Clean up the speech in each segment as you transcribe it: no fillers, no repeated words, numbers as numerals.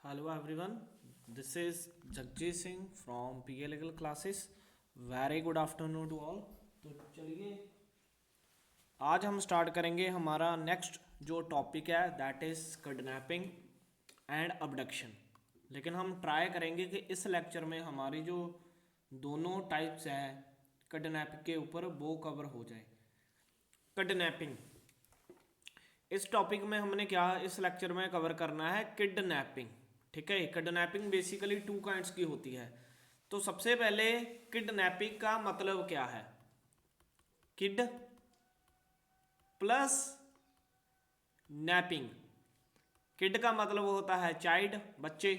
Hello everyone, this is Jagjit Singh from PA Legal Classes. Very good afternoon to all. तो चलिए आज हम start करेंगे हमारा नेक्स्ट जो टॉपिक है that is kidnapping and abduction. लेकिन हम ट्राई करेंगे कि इस लेक्चर में हमारी जो दोनों टाइप्स हैं किडनैपिंग के ऊपर वो कवर हो जाए। किडनैपिंग, इस टॉपिक में हमने क्या इस लेक्चर में कवर करना है किडनैपिंग। ठीक है, किडनैपिंग बेसिकली टू काइंड्स की होती है। तो सबसे पहले किडनैपिंग का मतलब क्या है? Kid plus napping. किड का मतलब होता है चाइल्ड, बच्चे,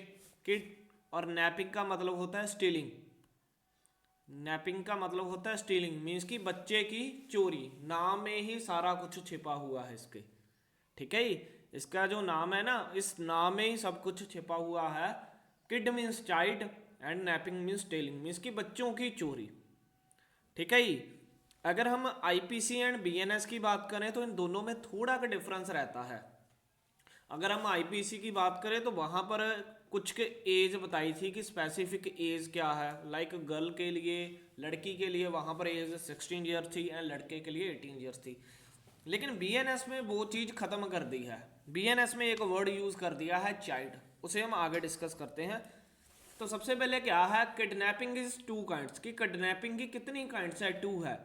किड, और नैपिंग का मतलब होता है स्टीलिंग। नैपिंग का मतलब होता है स्टीलिंग, मीन्स कि बच्चे की चोरी। नाम में ही सारा कुछ छिपा हुआ है इसके। ठीक है, इसका जो नाम है ना, इस नाम में ही सब कुछ छिपा हुआ है। Kid means child and napping means stealing, means कि बच्चों की चोरी। ठीक है, अगर हम आईपीसी एंड बीएनएस की बात करें तो इन दोनों में थोड़ा का डिफरेंस रहता है। अगर हम आईपीसी की बात करें तो वहाँ पर कुछ के एज बताई थी कि स्पेसिफिक एज क्या है। लाइक गर्ल के लिए, लड़की के लिए वहाँ पर एज 16 ईयर थी एंड लड़के के लिए 18 ईयर्स थी। लेकिन बीएनएस में वो चीज़ खत्म कर दी है। बीएनएस में एक वर्ड यूज़ कर दिया है चाइल्ड, उसे हम आगे डिस्कस करते हैं। तो सबसे पहले क्या है, किडनैपिंग इज टू काइंड्स। की किडनैपिंग की कितनी काइंड्स है? टू है।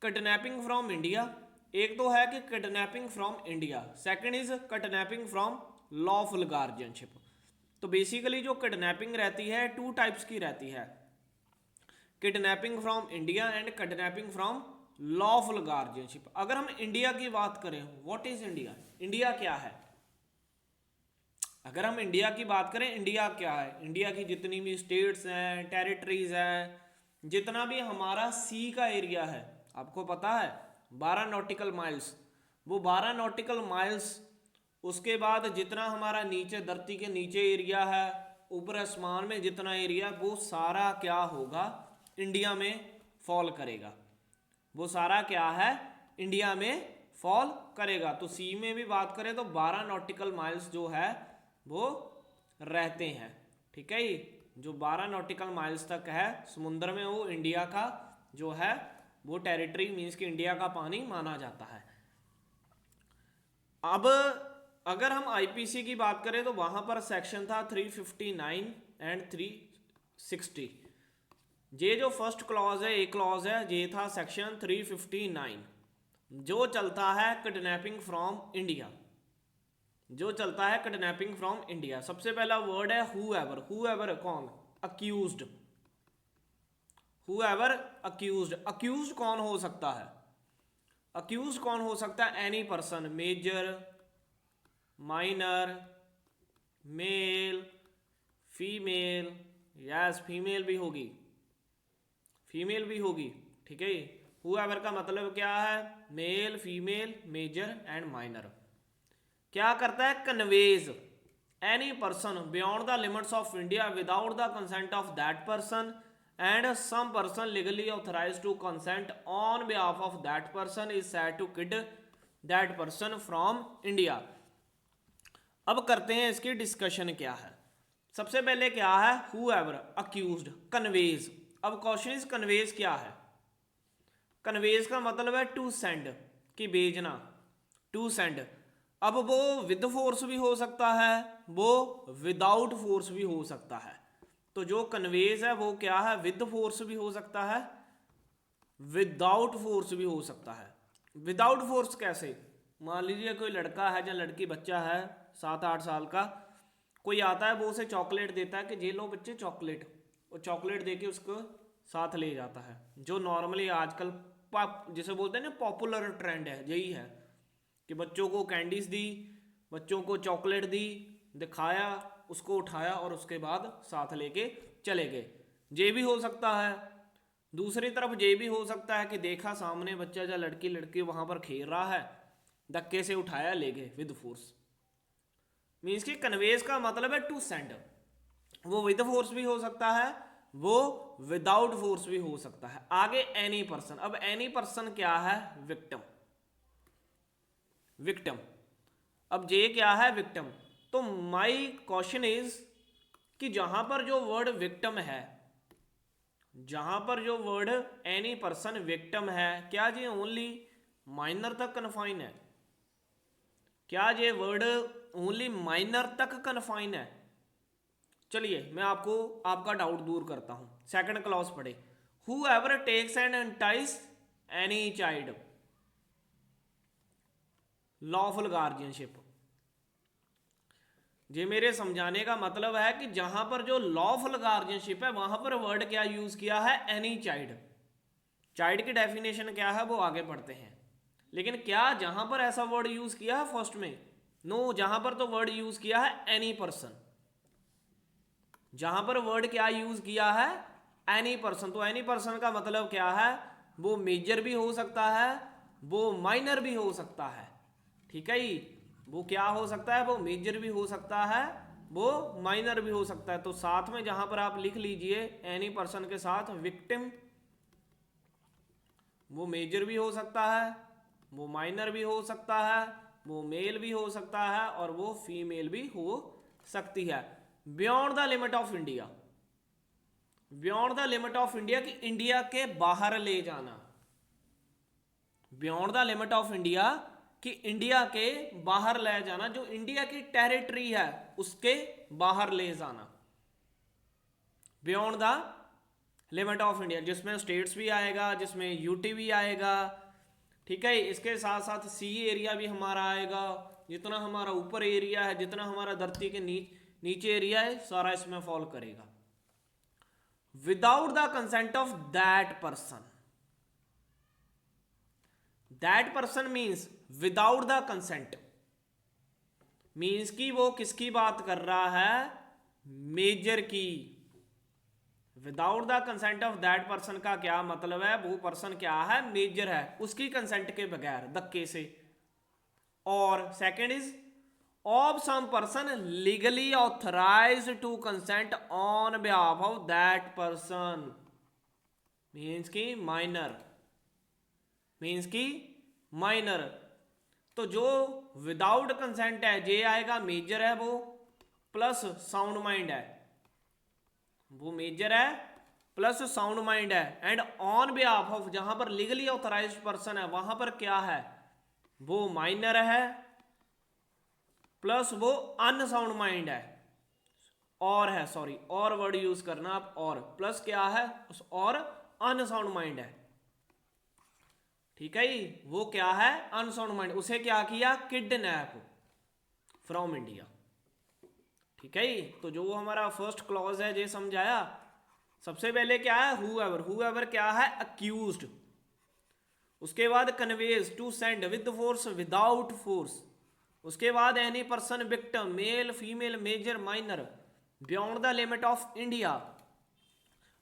किडनैपिंग फ्रॉम इंडिया, एक तो है कि kidnapping from India, second is kidnapping from lawful guardianship. तो बेसिकली जो किडनैपिंग रहती है टू टाइप्स की रहती है, kidnapping from India and kidnapping from lawful guardianship. अगर हम इंडिया की बात करें, व्हाट इज इंडिया? इंडिया क्या है? अगर हम इंडिया की बात करें, इंडिया क्या है? इंडिया की जितनी भी स्टेट्स हैं, टेरिटरीज हैं, जितना भी हमारा सी का एरिया है, आपको पता है 12 नॉटिकल माइल्स, वो 12 नॉटिकल माइल्स, उसके बाद जितना हमारा नीचे धरती के नीचे एरिया है, ऊपर आसमान में जितना एरिया, वो सारा क्या होगा? इंडिया में फॉल करेगा। वो सारा क्या है? इंडिया में फॉल करेगा। तो सी में भी बात करें तो 12 नॉटिकल माइल्स जो है वो रहते हैं। ठीक है, जो 12 नॉटिकल माइल्स तक है समुद्र में, वो इंडिया का जो है वो टेरिटरी, मीन्स कि इंडिया का पानी माना जाता है। अब अगर हम आईपीसी की बात करें तो वहां पर सेक्शन था 359 एंड 360। ये जो फर्स्ट क्लॉज है, एक क्लॉज है, ये था सेक्शन 359, जो चलता है किडनैपिंग फ्रॉम इंडिया। जो चलता है किडनैपिंग फ्रॉम इंडिया, सबसे पहला वर्ड है हुएवर। हुएवर कौन? अक्यूज्ड। Whoever accused. अक्यूज्ड कौन हो सकता है? अक्यूज्ड कौन हो सकता है? Any person, major, minor, male, female, yes female भी होगी, फीमेल भी होगी। ठीक है, हुएवर का मतलब क्या है? Male, female, major and minor. क्या करता है? Conveys any person beyond the limits of India without the consent of that person and some person legally authorized to consent on behalf of that person is said to kid that person from India. अब करते हैं इसकी discussion क्या है। सबसे पहले क्या है? Whoever accused conveys. अब क्वेश्चन इज कन्वेज क्या है? कन्वेज का मतलब है टू सेंड, कि भेजना, टू सेंड। अब वो विद फोर्स भी हो सकता है, वो विदाउट फोर्स भी हो सकता है। तो जो कन्वेज है वो क्या है? विद फोर्स भी हो सकता है, विदाउट फोर्स भी हो सकता है। विदाउट फोर्स कैसे? मान लीजिए कोई लड़का है या लड़की, बच्चा है 7-8 साल का, कोई आता है, वो उसे चॉकलेट देता है कि ये लो बच्चे चॉकलेट, वो चॉकलेट दे के उसको साथ ले जाता है। जो नॉर्मली आजकल जिसे बोलते हैं ना पॉपुलर ट्रेंड है, यही है कि बच्चों को कैंडीज दी, बच्चों को चॉकलेट दी, दिखाया, उसको उठाया और उसके बाद साथ लेके चले गए। ये भी हो सकता है। दूसरी तरफ ये भी हो सकता है कि देखा सामने बच्चा या लड़की लड़की वहां पर खेल रहा है, धक्के से उठाया ले गए विद फोर्स। मीन्स कि कन्वेज का मतलब है टू सेंड। वो विद फोर्स भी हो सकता है, वो विदाउट फोर्स भी हो सकता है। आगे एनी पर्सन। अब एनी पर्सन क्या है? विक्टिम। विक्टिम। अब जे क्या है? विक्टिम। तो तो माय क्वेश्चन इज कि जहां पर जो वर्ड विक्टिम है, जहां पर जो वर्ड एनी पर्सन विक्टिम है, क्या ये ओनली माइनर तक कन्फाइन है? क्या ये वर्ड ओनली माइनर तक कन्फाइन है? चलिए मैं आपको आपका डाउट दूर करता हूं। सेकंड क्लॉज पढ़े, whoever takes and entices any child, lawful guardianship. ये मेरे समझाने का मतलब है कि जहां पर जो लॉफुल गार्जियनशिप है वहां पर वर्ड क्या यूज किया है? Any child. चाइल्ड की डेफिनेशन क्या है वो आगे पढ़ते हैं, लेकिन क्या जहां पर ऐसा वर्ड यूज किया है फर्स्ट में? नो, जहां पर तो वर्ड यूज किया है एनी पर्सन। जहां पर वर्ड क्या यूज किया है? Any person. तो एनी पर्सन का मतलब क्या है? वो मेजर भी हो सकता है, वो माइनर भी हो सकता है। ठीक है जी, वो क्या हो सकता है? वो मेजर भी हो सकता है, वो माइनर भी हो सकता है। तो साथ में जहां पर आप लिख लीजिए एनी पर्सन के साथ विक्टिम, वो मेजर भी हो सकता है, वो माइनर भी हो सकता है, वो मेल भी हो सकता है और वो फीमेल भी हो सकती है। Beyond the limit of India, beyond the limit of India कि इंडिया के बाहर ले जाना। Beyond the limit of India कि इंडिया के बाहर ले जाना, जो इंडिया की टेरिटरी है उसके बाहर ले जाना। Beyond the limit of India, जिसमें स्टेट्स भी आएगा, जिसमें यूटी भी आएगा। ठीक है, इसके साथ साथ सी एरिया भी हमारा आएगा, जितना हमारा ऊपर एरिया है, जितना हमारा धरती के नीचे एरिया है, सारा इसमें फॉल करेगा। Without the consent of that person, that person means without the consent, means कि वो किसकी बात कर रहा है? मेजर की। Without the consent of that person का क्या मतलब है? वो पर्सन क्या है? मेजर है, उसकी कंसेंट के बगैर, धक्के से। और second is of some person legally authorized to consent on behalf of that person, means की माइनर, मीन्स की माइनर। तो जो विदाउट कंसेंट है जे आएगा, मेजर है वो, प्लस साउंड माइंड है, वो मेजर है प्लस साउंड माइंड है। एंड ऑन बिहाफ ऑफ, जहां पर लीगली ऑथराइज्ड पर्सन है वहां पर क्या है? वो माइनर है प्लस वो अनसाउंड माइंड है, और है, सॉरी और वर्ड यूज करना आप, और प्लस क्या है उस, और अनसाउंड माइंड है। ठीक है जी, वो क्या है? Unsound mind. उसे क्या किया? Kidnap from India. ठीक है जी, तो जो हमारा फर्स्ट क्लॉज है ये समझाया। सबसे पहले क्या है? हुएवर, हुएवर क्या है? अक्यूज्ड। उसके बाद conveys, to send with force, without force. उसके बाद any person victim, male female major minor, beyond the limit of India,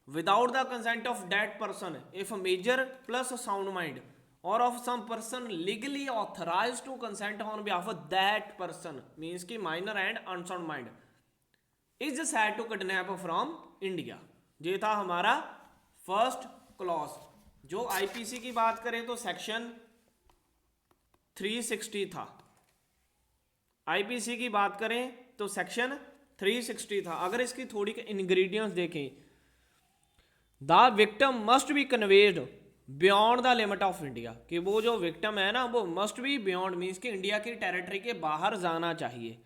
without the consent of that person if major plus sound mind, और of some person legally authorise to consent on behalf of that person, means की minor and unsound mind, is said to kidnap from India. ये था हमारा first clause. जो IPC की बात करें तो सेक्शन 360 था। आईपीसी की बात करें तो सेक्शन 360 था। अगर इसकी थोड़ी इंग्रेडिएंट्स देखें, the victim must be conveyed beyond the limit of India, कि वो जो विक्टिम है ना वो मस्ट बी बियॉन्ड, मीन्स कि इंडिया की टेरिटरी के बाहर जाना चाहिए।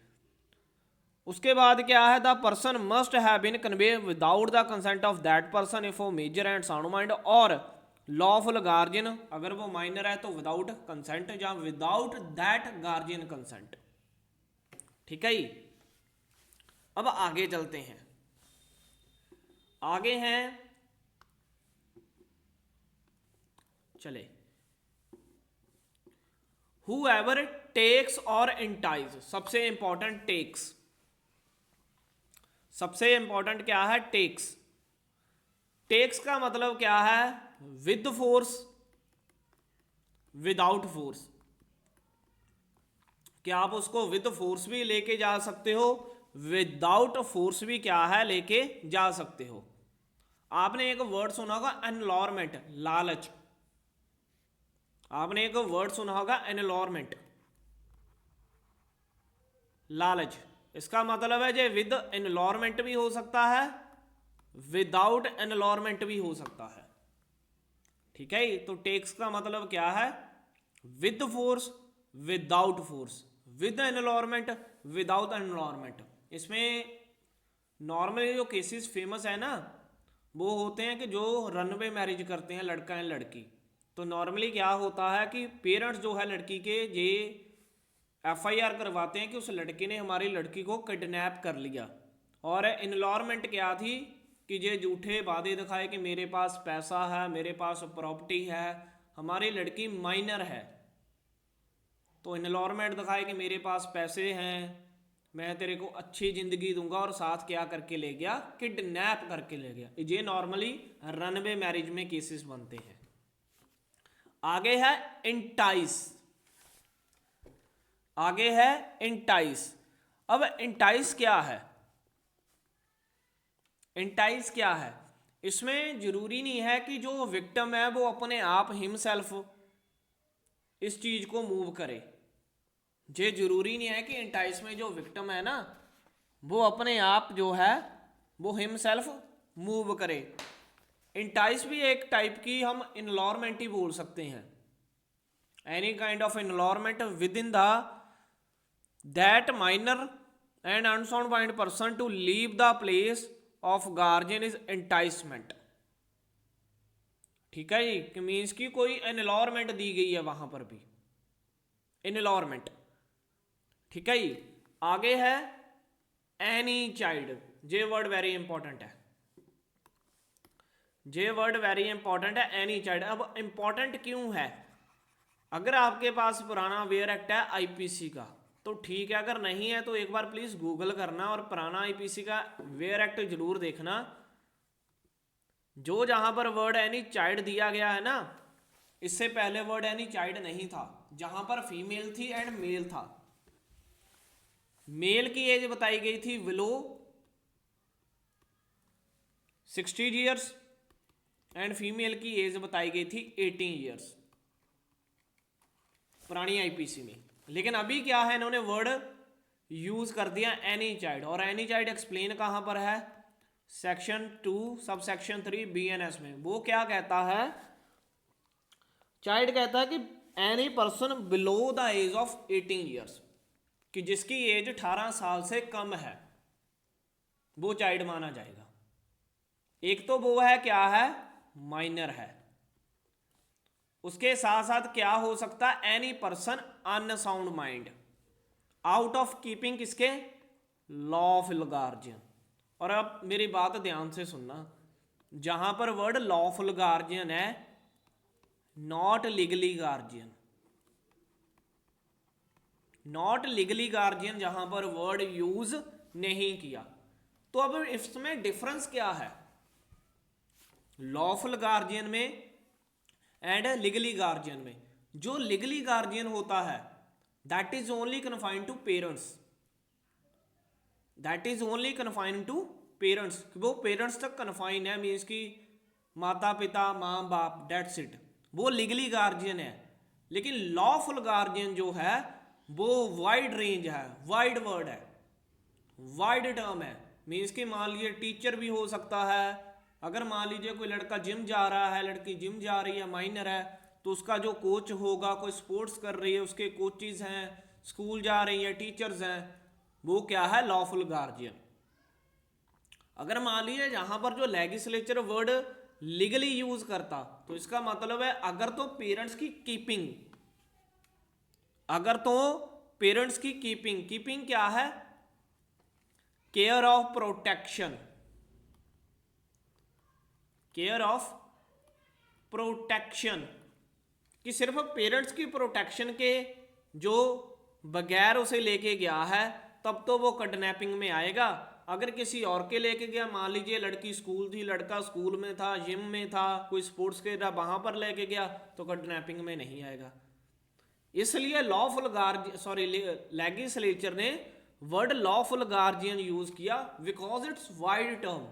उसके बाद क्या है? The person must have been convey without the consent of that person if वो मेजर एंड साउंड माइंड, और लॉफुल गार्जियन, अगर वो माइनर है तो विदाउट कंसेंट या विदाउट दैट गार्जियन कंसेंट। ठीक है, अब आगे चलते हैं। आगे हैं, चले, whoever टेक्स और इंटाइज। सबसे इंपॉर्टेंट टेक्स, सबसे इंपॉर्टेंट क्या है? टेक्स। टेक्स का मतलब क्या है? With force, without force. क्या आप उसको विद फोर्स भी लेके जा सकते हो, विदाउट फोर्स भी क्या है लेके जा सकते हो। आपने एक वर्ड सुना होगा एनलॉरमेंट, लालच। आपने एक वर्ड सुना होगा एनलॉरमेंट, लालच। इसका मतलब है जे विद एनवायरमेंट भी हो सकता है, विदाउट एनवायरमेंट भी हो सकता है। ठीक है, तो टेक्स का मतलब क्या है, with force, without force, with environment, without environment. इसमें नॉर्मली जो केसेस फेमस है ना, वो होते हैं कि जो रनवे मैरिज करते हैं लड़का एंड लड़की। तो नॉर्मली क्या होता है कि पेरेंट्स जो है लड़की के ये FIR करवाते हैं कि उस लड़के ने हमारी लड़की को किडनैप कर लिया, और एनवायरमेंट क्या थी कि ये झूठे वादे दिखाए कि मेरे पास पैसा है, मेरे पास प्रॉपर्टी है, हमारी लड़की माइनर है। तो एनवायरमेंट दिखाए कि मेरे पास पैसे हैं, मैं तेरे को अच्छी ज़िंदगी दूंगा, और साथ क्या करके ले गया, किडनैप करके ले गया। ये नॉर्मली रनवे मैरिज में केसेस बनते हैं। आगे है इंटाइस, आगे है इंटाइस। अब इंटाइस क्या है, इंटाइस क्या है, इसमें जरूरी नहीं है कि जो विक्टिम है वो अपने आप हिमसेल्फ इस चीज को मूव करे। ये जरूरी नहीं है कि इंटाइस में जो विक्टिम है ना वो अपने आप जो है वो हिमसेल्फ मूव करे। इंटाइस भी एक टाइप की हम एनवायरमेंट ही बोल सकते हैं, any kind of environment with in the that minor and unsound mind person to leave the place of guardian is enticement. ठीक है जी, कि मीन्स की कोई एनवायरमेंट दी गई है वहां पर भी, एनवायरमेंट। ठीक है जी, आगे है एनी चाइल्ड। जे वर्ड वेरी इंपॉर्टेंट है, जे वर्ड वेरी इंपॉर्टेंट है, एनी चाइल्ड। अब इंपॉर्टेंट क्यों है, अगर आपके पास पुराना वेयर एक्ट है IPC का तो ठीक है, अगर नहीं है तो एक बार प्लीज गूगल करना और पुराना IPC का वेयर एक्ट जरूर देखना। जो जहां पर वर्ड एनी चाइल्ड दिया गया है ना, इससे पहले वर्ड एनी चाइल्ड नहीं था, जहां पर फीमेल थी एंड मेल था। मेल की एज बताई गई थी बिलो 60 ईयर्स एंड फीमेल की एज बताई गई थी 18 ईयर्स पुरानी IPC में। लेकिन अभी क्या है, इन्होंने वर्ड यूज कर दिया एनी चाइल्ड, और एनी चाइल्ड एक्सप्लेन कहां पर है, सेक्शन 2 सब सेक्शन 3 BNS में। वो क्या कहता है, चाइल्ड कहता है कि any person below the age of 18 years, कि जिसकी एज 18 साल से कम है वो चाइल्ड माना जाएगा। एक तो वो है क्या है, माइनर है, उसके साथ साथ क्या हो सकता है, any person unsound mind out of keeping किसके, लॉफुल गार्जियन। और अब मेरी बात ध्यान से सुनना, जहां पर वर्ड लॉफुल गार्जियन है, not legally guardian, not legally guardian जहां पर वर्ड यूज नहीं किया। तो अब इसमें डिफरेंस क्या है लॉफुल गार्जियन में एंड लीगली गार्जियन में। जो लीगली गार्जियन होता है that is only confined to parents, that is only confined to parents, वो पेरेंट्स तक कन्फाइन है, मीन्स की माता पिता माँ बाप, डेट्स इट, वो लीगली गार्जियन है। लेकिन लॉफुल गार्जियन जो है वो वाइड रेंज है, वाइड वर्ड है, वाइड टर्म है। मीन्स कि मान लीजिए टीचर भी हो सकता है, अगर मान लीजिए कोई लड़का जिम जा रहा है, लड़की जिम जा रही है, माइनर है, तो उसका जो कोच होगा, कोई स्पोर्ट्स कर रही है, उसके कोचेज हैं, स्कूल जा रही है, टीचर्स हैं, वो क्या है, लॉफुल गार्जियन। अगर मान लीजिए जहां पर जो लेजिस्लेचर वर्ड लीगली यूज करता, तो इसका मतलब है अगर तो पेरेंट्स की कीपिंग, अगर तो पेरेंट्स की कीपिंग, कीपिंग क्या है, care of protection, care of protection, कि सिर्फ पेरेंट्स की प्रोटेक्शन के जो बगैर उसे लेके गया है तब तो वो किडनैपिंग में आएगा। अगर किसी और के लेके गया, मान लीजिए लड़की स्कूल थी, लड़का स्कूल में था, जिम में था, कोई स्पोर्ट्स के था, वहां पर लेके गया तो किडनैपिंग में नहीं आएगा। इसलिए लॉफुल गार्जियन, सॉरी लेजिस्लेचर ने वर्ड लॉफुल गार्जियन यूज किया बिकॉज इट्स वाइड टर्म।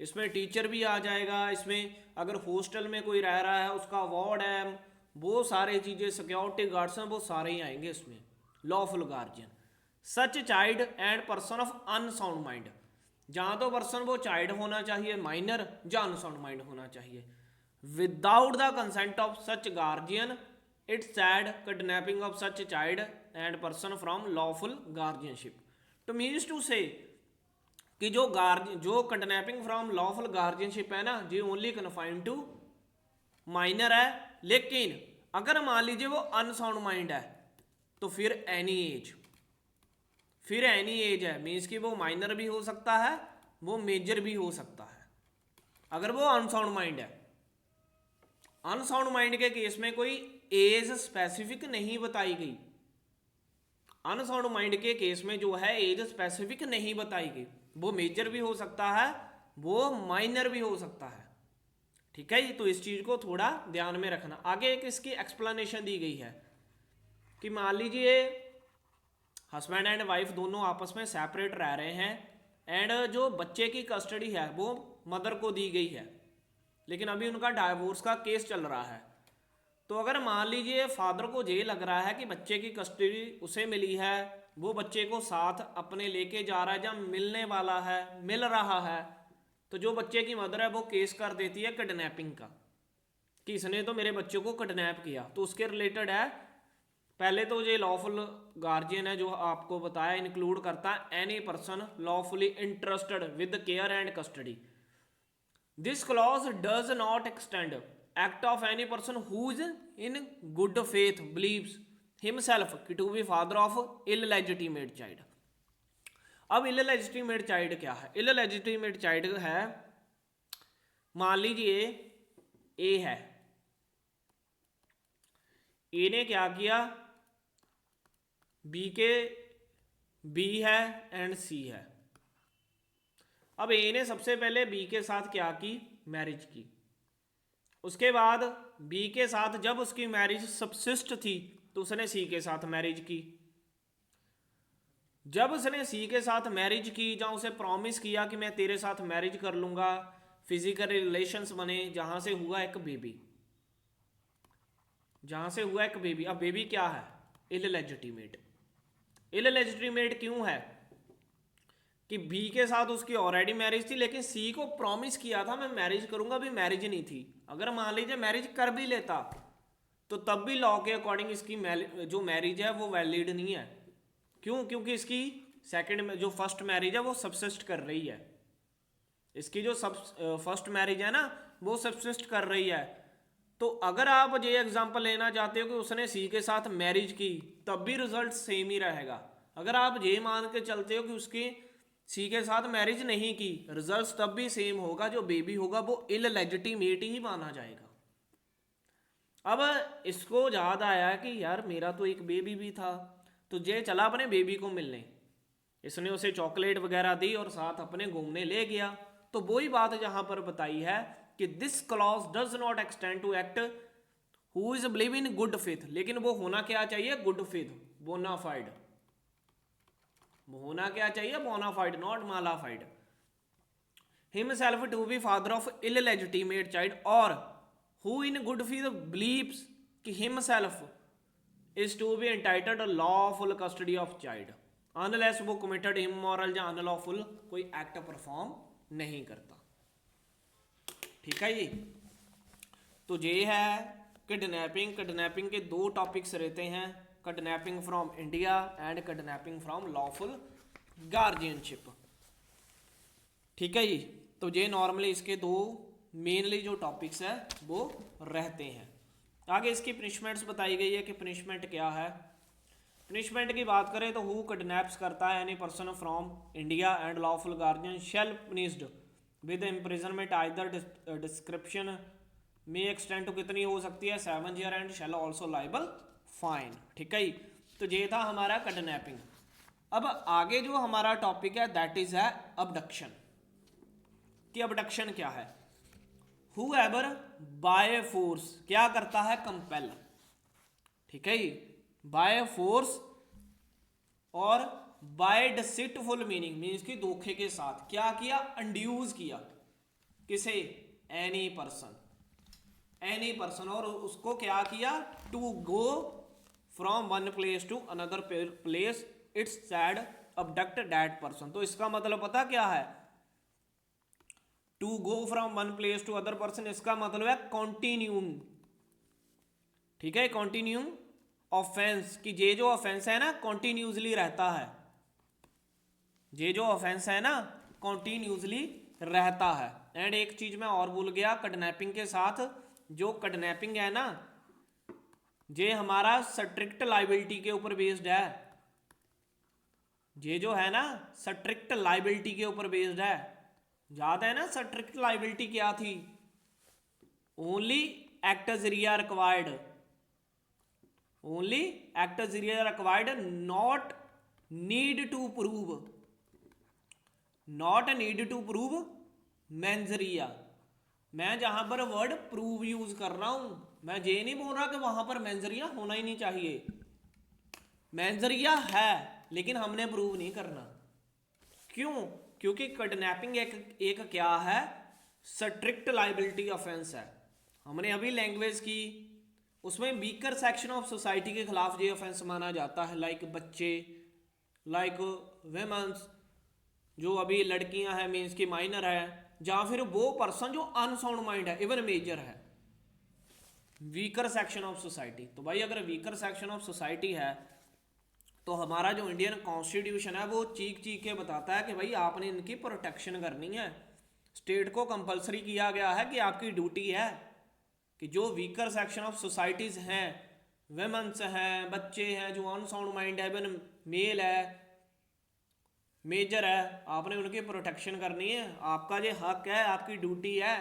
इसमें टीचर भी आ जाएगा, इसमें अगर हॉस्टल में कोई रह रहा है उसका वार्ड है, वो सारे चीज़ें, सिक्योरिटी गार्ड्स हैं, वो सारे ही आएंगे इसमें, lawful guardian. Such child and person of unsound mind, जहां तो पर्सन वो चाइल्ड होना चाहिए माइनर, या अनसाउंड माइंड होना चाहिए। Without the consent of such guardian it sad kidnapping of such child and person from lawful guardianship. तो means to say कि जो किडनैपिंग फ्रॉम लॉफुल गार्जियनशिप है ना, जी ओनली कन्फाइंड टू माइनर है। लेकिन अगर मान लीजिए वो अनसाउंड माइंड है तो फिर एनी एज है, मीन्स कि वो माइनर भी हो सकता है, वो मेजर भी हो सकता है, अगर वो अनसाउंड माइंड है। अनसाउंड माइंड के केस में कोई एज स्पेसिफिक नहीं बताई गई, अनसाउंड माइंड के केस में जो है एज स्पेसिफिक नहीं बताई गई, वो मेजर भी हो सकता है, वो माइनर भी हो सकता है। ठीक है, तो इस चीज को थोड़ा ध्यान में रखना। आगे एक इसकी एक्सप्लेनेशन दी गई है कि मान लीजिए हस्बैंड एंड वाइफ दोनों आपस में सेपरेट रह रहे हैं एंड जो बच्चे की कस्टडी है वो मदर को दी गई है, लेकिन अभी उनका डाइवोर्स का केस चल रहा है। तो अगर मान लीजिए फादर को ये लग रहा है कि बच्चे की कस्टडी उसे मिली है, वो बच्चे को साथ अपने लेके जा रहा है, जब मिलने वाला है, मिल रहा है, तो जो बच्चे की मदर है वो केस कर देती है किडनैपिंग का कि इसने तो मेरे बच्चे को किडनैप किया। तो उसके रिलेटेड है, पहले तो ये लॉफुल गार्जियन है जो आपको बताया, इंक्लूड करता है any person lawfully interested with care and custody. This clause does not extend act of any person who is in good faith believes himself to be father of illegitimate child. अब illegitimate child क्या है? Illegitimate child है, मान लीजिए ए है, ए ने क्या किया, बी है एंड सी है। अब ए ने सबसे पहले बी के साथ क्या की, मैरिज की। उसके बाद बी के साथ जब उसकी मैरिज सबसिस्ट थी तो उसने सी के साथ मैरिज की। जब उसने सी के साथ मैरिज की, जहां उसे प्रॉमिस किया कि मैं तेरे साथ मैरिज कर लूंगा, फिजिकल रिलेशंस बने, जहां से हुआ एक बेबी, अब बेबी क्या है, इललेजिटिमेट। इललेजिटिमेट क्यों है कि बी के साथ उसकी ऑलरेडी मैरिज थी, लेकिन सी को प्रॉमिस किया था मैं मैरिज करूंगा, अभी मैरिज नहीं थी। अगर मान लीजिए मैरिज कर भी लेता तो तब भी लॉ के अकॉर्डिंग इसकी जो मैरिज है वो वैलिड नहीं है। क्यों? क्योंकि इसकी जो फर्स्ट मैरिज है वो सबसिस्ट कर रही है, इसकी जो फर्स्ट मैरिज है ना वो सबसिस्ट कर रही है। तो अगर आप ये एग्जांपल लेना चाहते हो कि उसने सी के साथ मैरिज की, तब भी रिजल्ट सेम ही रहेगा। अगर आप ये मान के चलते हो कि उसकी सी के साथ मैरिज नहीं की, रिजल्ट तब भी सेम होगा, जो बेबी होगा वो इललेजिटिमेट ही माना जाएगा। अब इसको याद आया कि यार मेरा तो एक बेबी भी था, तो ये चला अपने बेबी को मिलने, इसने उसे चॉकलेट वगैरह दी और साथ अपने घूमने ले गया। तो वही बात जहां पर बताई है कि this clause does not extend to act who is believe in good faith, लेकिन वो होना क्या चाहिए, गुड फेथ, बोनाफाइड, होना क्या चाहिए, bona fide, not mala fide. Himself to be father of illegitimate child और who in good faith believes कि himself is to be entitled lawful custody of child unless वो कमिटेड इमोरल या अनलॉफुल कोई act perform नहीं करता। ठीक है जी, तो ये है किडनैपिंग। किडनैपिंग के दो टॉपिक्स रहते हैं, kidnapping from India and kidnapping from lawful guardianship. ठीक है जी, तो ये नॉर्मली इसके दो मेनली जो टॉपिक्स है वो रहते हैं। आगे इसकी पनिशमेंट्स बताई गई है कि पनिशमेंट क्या है। पनिशमेंट की बात करें तो हु किडनैप्स करता है any person from India and lawful guardian shall punished with imprisonment either description में एक्सटेंड टू कितनी हो सकती है, 7 year and shall also liable fine. ठीक है, तो ये था हमारा किडनैपिंग। अब आगे जो हमारा टॉपिक है दैट इज है अबडक्शन। कि अबडक्शन क्या है, हुएवर बाय फोर्स क्या करता है, कंपेल। ठीक है, बाय फोर्स और बाय डिसिटफुल मीनिंग मीन्स की धोखे के साथ क्या किया, इंड्यूस किया, किसे, एनी पर्सन और उसको क्या किया, to go from one place to another place it's said abduct that person. तो इसका मतलब पता क्या है, to go from one place to other person, इसका मतलब है कॉन्टिन्यूइंग, ठीक है, कॉन्टिन्यूइंग ऑफेंस, कि ये जो ऑफेंस है ना कॉन्टिन्यूसली रहता है, ये जो ऑफेंस है ना कॉन्टिन्यूसली रहता है। एंड एक चीज मैं और भूल गया, किडनैपिंग के साथ, जो किडनैपिंग है ना ये हमारा स्ट्रिक्ट लाइबिलिटी के ऊपर बेस्ड है, ये जो है ना स्ट्रिक्ट लाइबिलिटी के ऊपर बेस्ड है। याद है ना स्ट्रिक्ट लाइबिलिटी क्या थी, only actus reus required, only actus reus required, not need to prove, not need to prove mens rea. मैं जहां पर वर्ड प्रूव यूज कर रहा हूं, मैं ये नहीं बोल रहा कि वहां पर मेंजरिया होना ही नहीं चाहिए, मेंजरिया है लेकिन हमने प्रूव नहीं करना। क्यों? क्योंकि किडनैपिंग एक क्या है, स्ट्रिक्ट लाइबिलिटी ऑफेंस है। हमने अभी लैंग्वेज की, उसमें वीकर सेक्शन ऑफ सोसाइटी के खिलाफ ये ऑफेंस माना जाता है, लाइक बच्चे, लाइक वेमेंस, जो अभी लड़कियां हैं मीन्स की माइनर है, या फिर वो पर्सन जो अनसाउंड माइंड है, इवन मेजर है, वीकर सेक्शन ऑफ सोसाइटी। तो भाई अगर वीकर सेक्शन ऑफ सोसाइटी है तो हमारा जो इंडियन कॉन्स्टिट्यूशन है वो चीख चीख के बताता है कि भाई आपने इनकी प्रोटेक्शन करनी है। स्टेट को कंपलसरी किया गया है कि आपकी ड्यूटी है कि जो वीकर सेक्शन ऑफ सोसाइटीज़ हैं, वेमेंस हैं, बच्चे हैं, जो अनसाउंड माइंड है, इवन मेल है, मेजर है, आपने उनकी प्रोटेक्शन करनी है। आपका ये हक है, आपकी ड्यूटी है।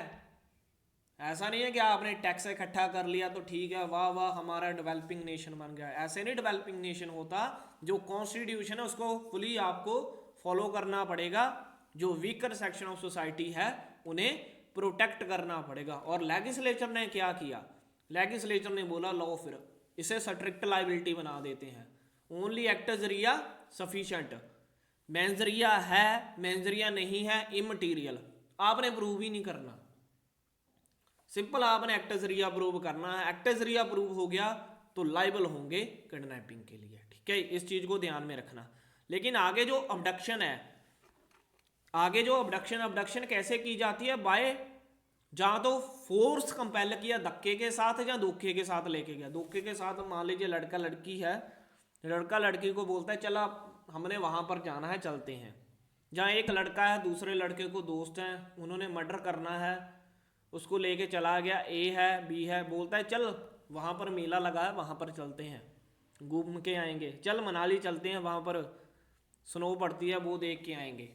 ऐसा नहीं है कि आपने टैक्स इकट्ठा कर लिया तो ठीक है, वाह वाह हमारा डेवलपिंग नेशन बन गया। ऐसे नहीं डेवलपिंग नेशन होता, जो कॉन्स्टिट्यूशन है उसको फुली आपको फॉलो करना पड़ेगा। जो वीकर सेक्शन ऑफ सोसाइटी है उन्हें प्रोटेक्ट करना पड़ेगा। और लेजिस्लेचर ने क्या किया, लेजिस्लेचर ने बोला लो फिर इसे स्ट्रिक्ट लाइबिलिटी बना देते हैं, ओनली एक्ट एज रिया सफिशिएंट, मेंजरिया है मेंजरिया नहीं है इमटीरियल, आपने प्रूव ही नहीं करना, सिंपल आपने एक्ट एज रिया प्रूव करना है। एक्ट एज रिया प्रूव हो गया तो लाइबल होंगे किडनैपिंग के लिए, ठीक है, इस चीज को ध्यान में रखना। लेकिन आगे जो अबडक्शन है, आगे जो अबडक्शन कैसे की जाती है, बाय जहां तो फोर्स कंपेल किया धक्के के साथ या धोखे के साथ लेके गया। धोखे के साथ मान लीजिए लड़का लड़की है, लड़का लड़की को बोलता है चला हमने वहां पर जाना है चलते हैं, जहाँ एक लड़का है दूसरे लड़के को दोस्त हैं, उन्होंने मर्डर करना है, उसको लेके चला गया, ए है बी है, बोलता है चल वहाँ पर मेला लगा है वहाँ पर चलते हैं घूम के आएंगे, चल मनाली चलते हैं वहाँ पर स्नो पड़ती है वो देख के आएंगे,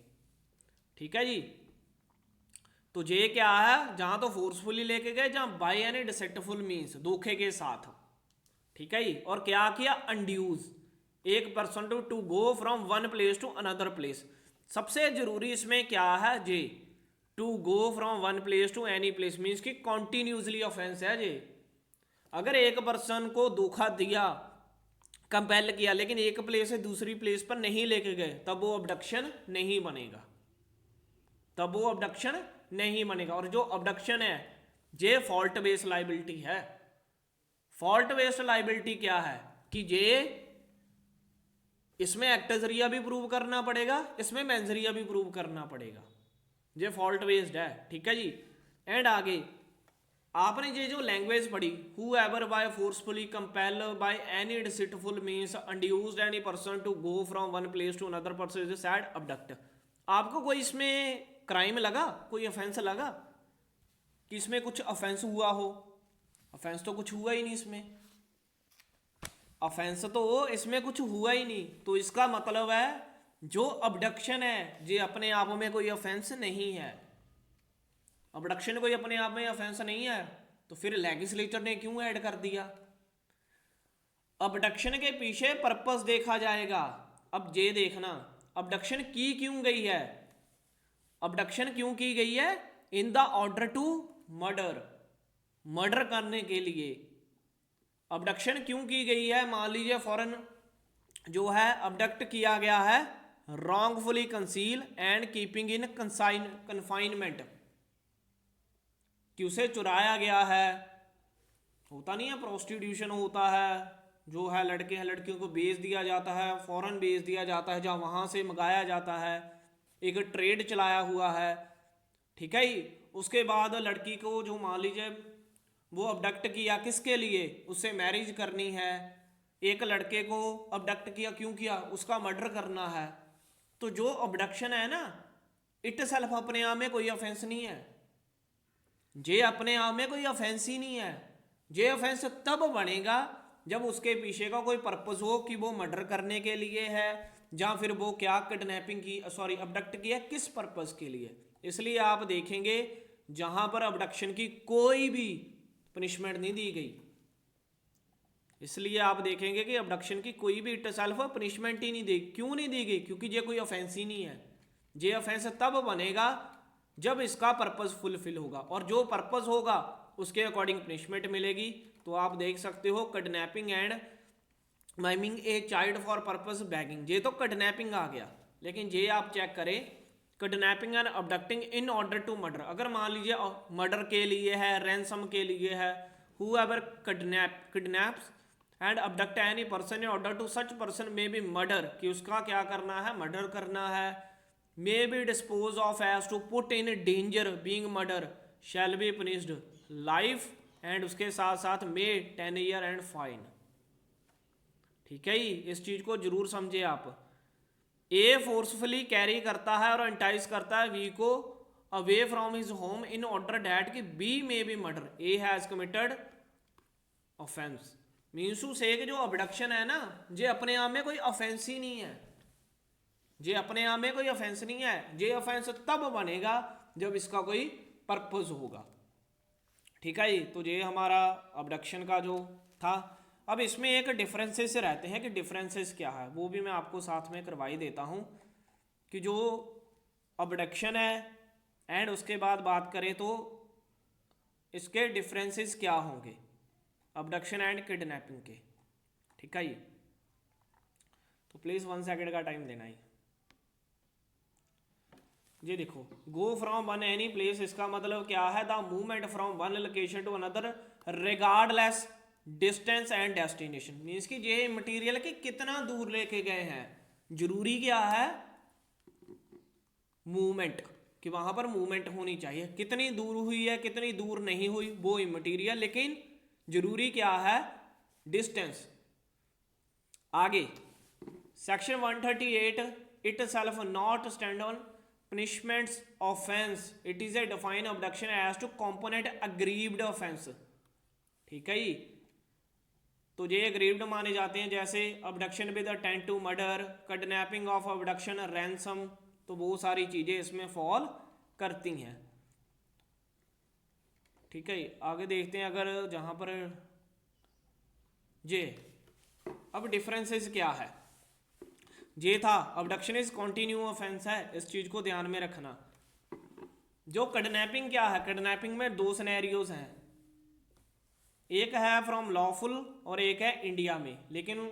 ठीक है जी। तो ये क्या है, जहाँ तो फोर्सफुली लेके गए, जहाँ बाय एनी डिसेप्टफुल मीन्स धोखे के साथ, ठीक है जी। और क्या किया, अंड्यूज एक person to go from one place to another place. सबसे जरूरी इसमें क्या है, जे to go from one place to any place means कि कॉन्टिन्यूसली ऑफेंस है जे। अगर एक पर्सन को धोखा दिया, कंपेल किया, लेकिन एक प्लेस से दूसरी प्लेस पर नहीं लेके गए, तब वो अबडक्शन नहीं बनेगा, तब वो अबडक्शन नहीं बनेगा। और जो अबडक्शन है ये फॉल्ट बेस्ड लाइबिलिटी है। फॉल्ट बेस्ड लाइबिलिटी क्या है कि ये इसमें एक्टजरिया भी प्रूव करना पड़ेगा, इसमें मेंजरिया भी प्रूव करना पड़ेगा, ये फॉल्ट बेस्ड है, ठीक है जी। एंड आगे आपने ये जो लैंग्वेज पढ़ी, whoever by forcefully compel by any deceitful means induced any person to go from one place to another person is said abduct. आपको कोई इसमें क्राइम लगा, कोई ऑफेंस लगा कि इसमें कुछ ऑफेंस हुआ हो? ऑफेंस तो कुछ हुआ ही नहीं इसमें, ऑफेंस तो इसमें कुछ हुआ ही नहीं। तो इसका मतलब है जो अबडक्शन है ये अपने आप में कोई ऑफेंस नहीं है। अबडक्शन कोई अपने आप में ऑफेंस नहीं है, तो फिर लेजिस्लेचर ने क्यों ऐड कर दिया? अबडक्शन के पीछे पर्पस देखा जाएगा। अब ये देखना अबडक्शन की क्यों गई है, अबडक्शन क्यों की गई है, in the order to murder, murder करने के लिए अबडक्शन क्यों की गई है। मान लीजिए फॉरेन जो है अबडक्ट किया गया है wrongfully conceal and keeping in confinement, कि उसे चुराया गया है, होता नहीं है प्रोस्टिट्यूशन होता है, जो है लड़के हैं लड़कियों को बेच दिया जाता है, फॉरेन बेच दिया जाता है, जहाँ वहाँ से मंगाया जाता है, एक ट्रेड चलाया हुआ है, ठीक है ही। उसके बाद लड़की को जो मान लीजिए वो अबडक्ट किया, किसके लिए, उससे मैरिज करनी है। एक लड़के को अबडक्ट किया, क्यों किया, उसका मर्डर करना है। तो जो अबडक्शन है ना, इट सेल्फ अपने आप में कोई ऑफेंस नहीं है, जे अपने आप में कोई ऑफेंस ही नहीं है। जे ऑफेंस तब बनेगा जब उसके पीछे का कोई पर्पस हो कि वो मर्डर करने के लिए है, या फिर वो क्या किडनैपिंग की, सॉरी अबडक्ट किया किस पर्पस के लिए। इसलिए आप देखेंगे जहां पर अबडक्शन की कोई भी पनिशमेंट नहीं दी गई, इसलिए आप देखेंगे कि अबडक्शन की कोई भी इट सेल्फ पनिशमेंट ही नहीं दी। क्यों नहीं दी गई, क्योंकि ये कोई ऑफेंस ही नहीं है। ये ऑफेंस तब बनेगा जब इसका पर्पस फुलफिल होगा, और जो पर्पस होगा उसके अकॉर्डिंग पनिशमेंट मिलेगी। तो आप देख सकते हो kidnapping and miming a child for purpose bagging, ये तो किडनैपिंग आ गया। लेकिन ये आप चेक करें, kidnapping and abducting in order to murder, अगर मान लीजिए मर्डर के लिए है, रैंसम के लिए है, whoever kidnaps and abduct any person in order to such person may be murder, कि उसका क्या करना है, मर्डर करना है। May be dispose of as to put in danger being murder shall be punished life, and उसके साथ साथ मे 10 ईयर एंड फाइन। ठीक है ही, इस चीज को जरूर समझे आप। ए फोर्सफुली कैरी करता है और एंटाइज करता है बी को away from his home in order that कि B may be murder, A has committed offence. Means to say कि जो अबडक्शन है ना, ये अपने आप में कोई ऑफेंस ही नहीं है, ये अपने आप में कोई ऑफेंस नहीं है। ये ऑफेंस तब बनेगा जब इसका कोई पर्पस होगा। ठीक है जी, तो ये हमारा अबडक्शन का जो था। अब इसमें एक डिफरेंसेस रहते हैं कि डिफरेंसेस क्या है, वो भी मैं आपको साथ में करवाई देता हूँ कि जो अबडक्शन है एंड उसके बाद बात करें तो इसके डिफरेंसेस क्या होंगे अबडक्शन एंड किडनैपिंग के। ठीक है जी, तो प्लीज़ 1 सेकेंड का टाइम देना ही। ये देखो, go from one any place, इसका मतलब क्या है, the movement from one location to another regardless distance and destination. Means कि ये मटेरियल के कितना दूर लेके गए हैं, जरूरी क्या है, मूवमेंट, कि वहां पर मूवमेंट होनी चाहिए। कितनी दूर हुई है, कितनी दूर नहीं हुई, वो इमटीरियल, लेकिन जरूरी क्या है, डिस्टेंस। आगे section 138 it self not stand on punishments offense, it is a define abduction as to component aggrieved offense। ठीक है जी, तो ये aggrieved माने जाते हैं, जैसे abduction with intent to murder, kidnapping of abduction, ransom, तो वो सारी चीजें इसमें फॉल करती हैं। ठीक है, आगे देखते हैं। अगर जहां पर ये अब डिफरेंसेस क्या है, ये था अबडक्शन इज कॉन्टिन्यू ऑफेंस है, इस चीज को ध्यान में रखना। जो किडनैपिंग क्या है, किडनैपिंग में 2 सिनेरियोज हैं, एक है फ्रॉम लॉफुल और एक है इंडिया में। लेकिन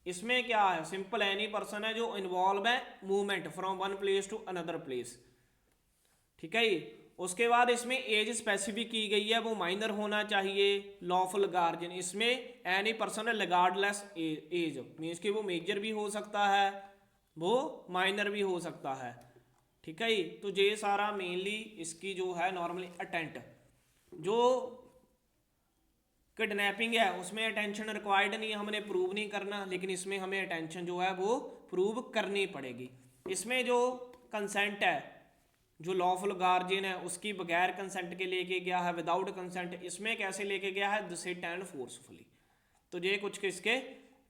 इसमें क्या है, सिंपल एनी पर्सन है जो इन्वॉल्व है movement from one place to another place. ठीक है, उसके बाद इसमें एज स्पेसिफिक की गई है, वो माइनर होना चाहिए, लॉफुल गार्जियन। इसमें any person regardless age, means कि वो मेजर भी हो सकता है, वो माइनर भी हो सकता है। ठीक है, तो ये सारा मेनली इसकी जो है नॉर्मली अटेंट, जो किडनैपिंग है उसमें अटेंशन रिक्वायर्ड नहीं, हमने प्रूव नहीं करना, लेकिन इसमें हमें अटेंशन जो है वो प्रूव करनी पड़ेगी। इसमें जो कंसेंट है, जो लॉफुल गार्जियन है उसकी बगैर कंसेंट के लेके गया है, विदाउट कंसेंट, इसमें कैसे लेके गया है, डिसिट एंड फोर्सफुली। तो ये कुछ इसके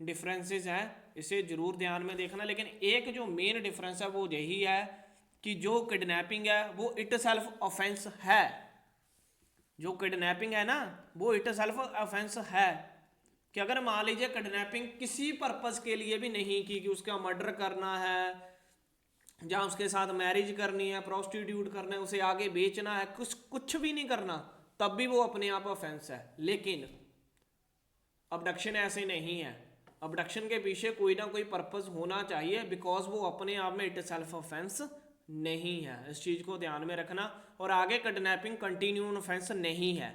डिफरेंसेस हैं, इसे जरूर ध्यान में देखना। लेकिन एक जो मेन डिफरेंस है वो यही है कि जो किडनैपिंग है वो इट सेल्फ ऑफेंस है, जो किडनैपिंग है ना वो इट सेल्फ ऑफेंस है। कि अगर मान लीजिए किडनैपिंग किसी पर्पस के लिए भी नहीं की, कि उसका मर्डर करना है, जहाँ उसके साथ मैरिज करनी है, प्रोस्टिट्यूट करना है, उसे आगे बेचना है, कुछ भी नहीं करना, तब भी वो अपने आप ऑफेंस है। लेकिन अबडक्शन ऐसे नहीं है, अबडक्शन के पीछे कोई ना कोई पर्पस होना चाहिए, बिकॉज वो अपने आप में इट सेल्फ ऑफेंस नहीं है। इस चीज को ध्यान में रखना। और आगे किडनैपिंग कंटिन्यू ऑफेंस नहीं है,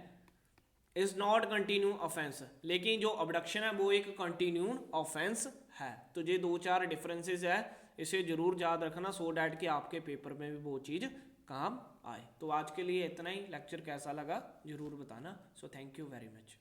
इज नॉट कंटिन्यू ऑफेंस, लेकिन जो अबडक्शन है वो एक कंटिन्यूड ऑफेंस है। तो ये 2-4 डिफरेंसेस है, इसे जरूर याद रखना सो डैट कि आपके पेपर में भी वो चीज़ काम आए। तो आज के लिए इतना ही। लेक्चर कैसा लगा जरूर बताना। So thank you very much.